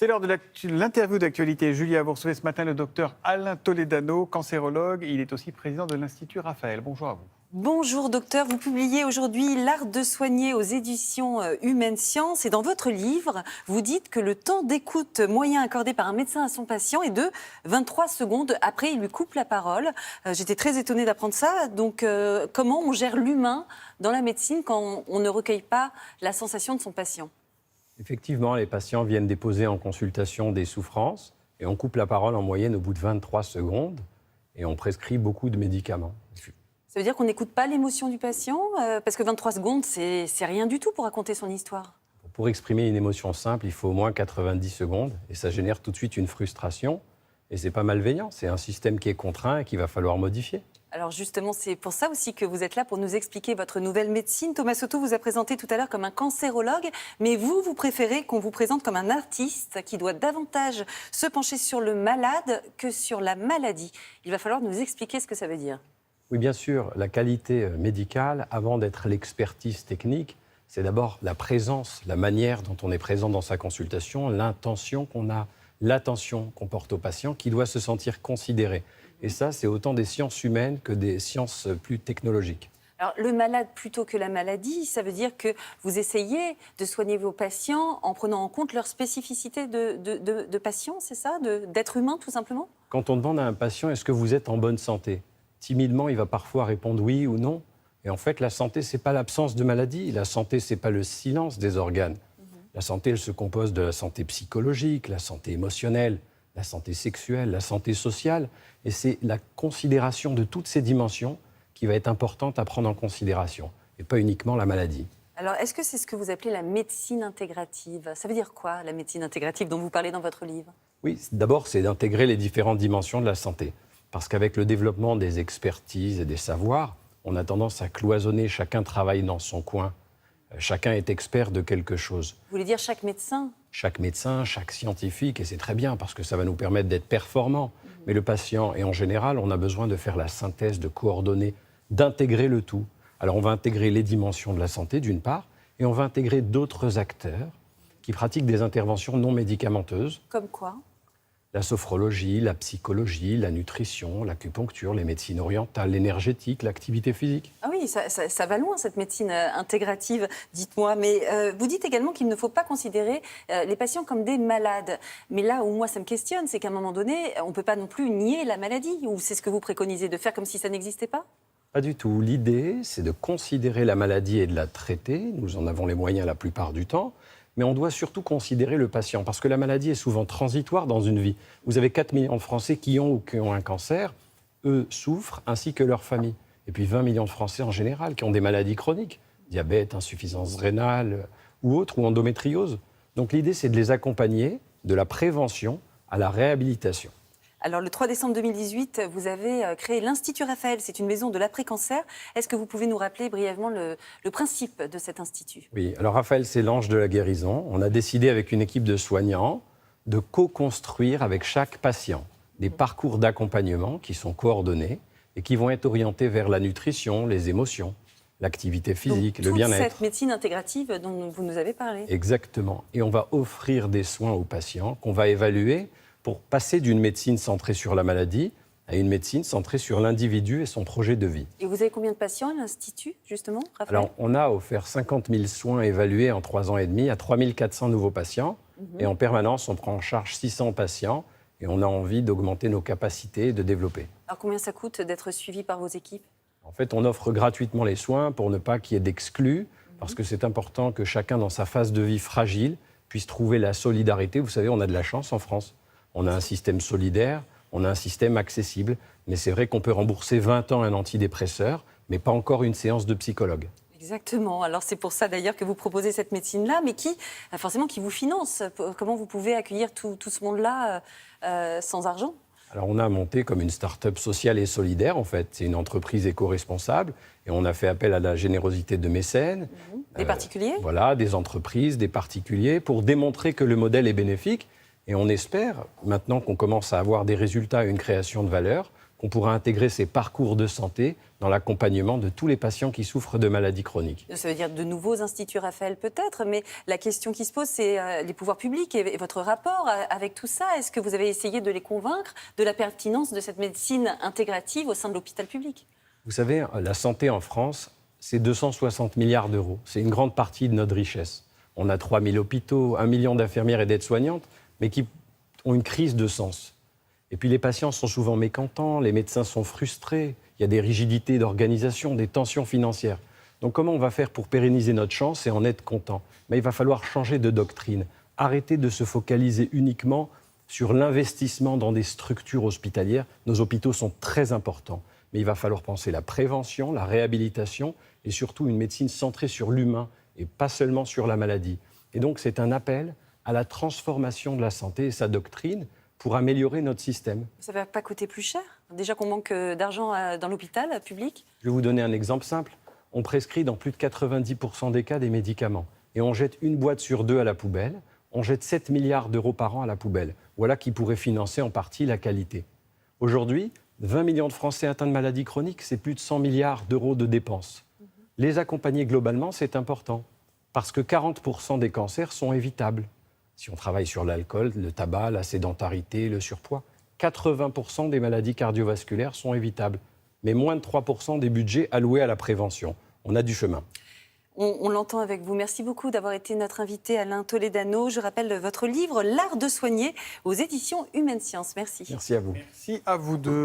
C'est l'heure de l'interview d'actualité. Julia, vous recevez ce matin le docteur Alain Toledano, cancérologue. Il est aussi président de l'Institut Raphaël. Bonjour à vous. Bonjour docteur, vous publiez aujourd'hui L'art de soigner aux éditions Humaine Science. Et dans votre livre, vous dites que le temps d'écoute moyen accordé par un médecin à son patient est de 23 secondes. Après, il lui coupe la parole. J'étais très étonnée d'apprendre ça. Donc, comment on gère l'humain dans la médecine quand on ne recueille pas la sensation de son patient ? Effectivement, les patients viennent déposer en consultation des souffrances et on coupe la parole en moyenne au bout de 23 secondes et on prescrit beaucoup de médicaments. Ça veut dire qu'on n'écoute pas l'émotion du patient parce que 23 secondes, c'est rien du tout pour raconter son histoire. Pour exprimer une émotion simple, il faut au moins 90 secondes et ça génère tout de suite une frustration. Et c'est pas malveillant, c'est un système qui est contraint et qu'il va falloir modifier. Alors justement, c'est pour ça aussi que vous êtes là pour nous expliquer votre nouvelle médecine. Thomas Soto vous a présenté tout à l'heure comme un cancérologue, mais vous préférez qu'on vous présente comme un artiste qui doit davantage se pencher sur le malade que sur la maladie. Il va falloir nous expliquer ce que ça veut dire. Oui, bien sûr, la qualité médicale, avant d'être l'expertise technique, c'est d'abord la présence, la manière dont on est présent dans sa consultation, l'intention qu'on a, l'attention qu'on porte au patient, qui doit se sentir considéré. Et ça, c'est autant des sciences humaines que des sciences plus technologiques. Alors, le malade plutôt que la maladie, ça veut dire que vous essayez de soigner vos patients en prenant en compte leur spécificité de patient, c'est ça, d'être humain tout simplement ? Quand on demande à un patient « est-ce que vous êtes en bonne santé ?», timidement, il va parfois répondre oui ou non. Et en fait, la santé, ce n'est pas l'absence de maladie. La santé, ce n'est pas le silence des organes. La santé, elle se compose de la santé psychologique, la santé émotionnelle, la santé sexuelle, la santé sociale. Et c'est la considération de toutes ces dimensions qui va être importante à prendre en considération, et pas uniquement la maladie. Alors, est-ce que c'est ce que vous appelez la médecine intégrative ? Ça veut dire quoi, la médecine intégrative dont vous parlez dans votre livre ? Oui, d'abord, c'est d'intégrer les différentes dimensions de la santé. Parce qu'avec le développement des expertises et des savoirs, on a tendance à cloisonner, chacun travaille dans son coin, chacun est expert de quelque chose. Vous voulez dire chaque médecin ? Chaque médecin, chaque scientifique, et c'est très bien parce que ça va nous permettre d'être performants. Mais le patient, et en général, on a besoin de faire la synthèse, de coordonner, d'intégrer le tout. Alors on va intégrer les dimensions de la santé d'une part, et on va intégrer d'autres acteurs qui pratiquent des interventions non médicamenteuses. Comme quoi ? La sophrologie, la psychologie, la nutrition, l'acupuncture, les médecines orientales, l'énergétique, l'activité physique. Ah oui, ça va loin, cette médecine intégrative, dites-moi. Mais vous dites également qu'il ne faut pas considérer les patients comme des malades. Mais là où moi, ça me questionne, c'est qu'à un moment donné, on ne peut pas non plus nier la maladie. Ou c'est ce que vous préconisez, de faire comme si ça n'existait pas ? Pas du tout. L'idée, c'est de considérer la maladie et de la traiter. Nous en avons les moyens la plupart du temps. Mais on doit surtout considérer le patient, parce que la maladie est souvent transitoire dans une vie. Vous avez 4 millions de Français qui ont un cancer, eux souffrent, ainsi que leur famille. Et puis 20 millions de Français en général qui ont des maladies chroniques, diabète, insuffisance rénale ou autres, ou endométriose. Donc l'idée, c'est de les accompagner de la prévention à la réhabilitation. Alors, le 3 décembre 2018, vous avez créé l'Institut Raphaël. C'est une maison de l'après-cancer. Est-ce que vous pouvez nous rappeler brièvement le principe de cet institut ? Oui, alors Raphaël, c'est l'ange de la guérison. On a décidé avec une équipe de soignants de co-construire avec chaque patient des parcours d'accompagnement qui sont coordonnés et qui vont être orientés vers la nutrition, les émotions, l'activité physique, le bien-être. Toute cette médecine intégrative dont vous nous avez parlé. Exactement. Et on va offrir des soins aux patients qu'on va évaluer pour passer d'une médecine centrée sur la maladie à une médecine centrée sur l'individu et son projet de vie. Et vous avez combien de patients à l'Institut, justement, Raphaël ? Alors, on a offert 50 000 soins évalués en 3 ans et demi à 3 400 nouveaux patients. Et en permanence, on prend en charge 600 patients et on a envie d'augmenter nos capacités et de développer. Alors, combien ça coûte d'être suivi par vos équipes ? En fait, on offre gratuitement les soins pour ne pas qu'il y ait d'exclus, parce que c'est important que chacun, dans sa phase de vie fragile, puisse trouver la solidarité. Vous savez, on a de la chance en France. On a un système solidaire, on a un système accessible, mais c'est vrai qu'on peut rembourser 20 ans un antidépresseur, mais pas encore une séance de psychologue. Exactement. Alors c'est pour ça d'ailleurs que vous proposez cette médecine-là, mais qui vous finance ? Comment vous pouvez accueillir tout ce monde-là sans argent ? Alors on a monté comme une start-up sociale et solidaire, en fait. C'est une entreprise éco-responsable et on a fait appel à la générosité de mécènes. Des particuliers ? Voilà, des entreprises, des particuliers, pour démontrer que le modèle est bénéfique. Et on espère, maintenant qu'on commence à avoir des résultats et une création de valeur, qu'on pourra intégrer ces parcours de santé dans l'accompagnement de tous les patients qui souffrent de maladies chroniques. Ça veut dire de nouveaux instituts Raphaël peut-être, mais la question qui se pose, c'est les pouvoirs publics et votre rapport avec tout ça. Est-ce que vous avez essayé de les convaincre de la pertinence de cette médecine intégrative au sein de l'hôpital public? Vous savez, la santé en France, c'est 260 milliards d'euros. C'est une grande partie de notre richesse. On a 3000 hôpitaux, 1 million d'infirmières et d'aides-soignantes, mais qui ont une crise de sens. Et puis les patients sont souvent mécontents, les médecins sont frustrés, il y a des rigidités d'organisation, des tensions financières. Donc comment on va faire pour pérenniser notre chance et en être content? Mais il va falloir changer de doctrine, arrêter de se focaliser uniquement sur l'investissement dans des structures hospitalières. Nos hôpitaux sont très importants, mais il va falloir penser la prévention, la réhabilitation et surtout une médecine centrée sur l'humain et pas seulement sur la maladie. Et donc c'est un appel à la transformation de la santé et sa doctrine pour améliorer notre système. Ça ne va pas coûter plus cher? Déjà qu'on manque d'argent dans l'hôpital public? Je vais vous donner un exemple simple. On prescrit dans plus de 90% des cas des médicaments et on jette une boîte sur 2 à la poubelle. On jette 7 milliards d'euros par an à la poubelle. Voilà qui pourrait financer en partie la qualité. Aujourd'hui, 20 millions de Français atteints de maladies chroniques, c'est plus de 100 milliards d'euros de dépenses. Les accompagner globalement, c'est important parce que 40% des cancers sont évitables. Si on travaille sur l'alcool, le tabac, la sédentarité, le surpoids, 80% des maladies cardiovasculaires sont évitables, mais moins de 3% des budgets alloués à la prévention. On a du chemin. On l'entend avec vous. Merci beaucoup d'avoir été notre invité, Alain Toledano. Je rappelle votre livre, L'art de soigner, aux éditions Humaine Science. Merci. Merci à vous. Merci à vous deux.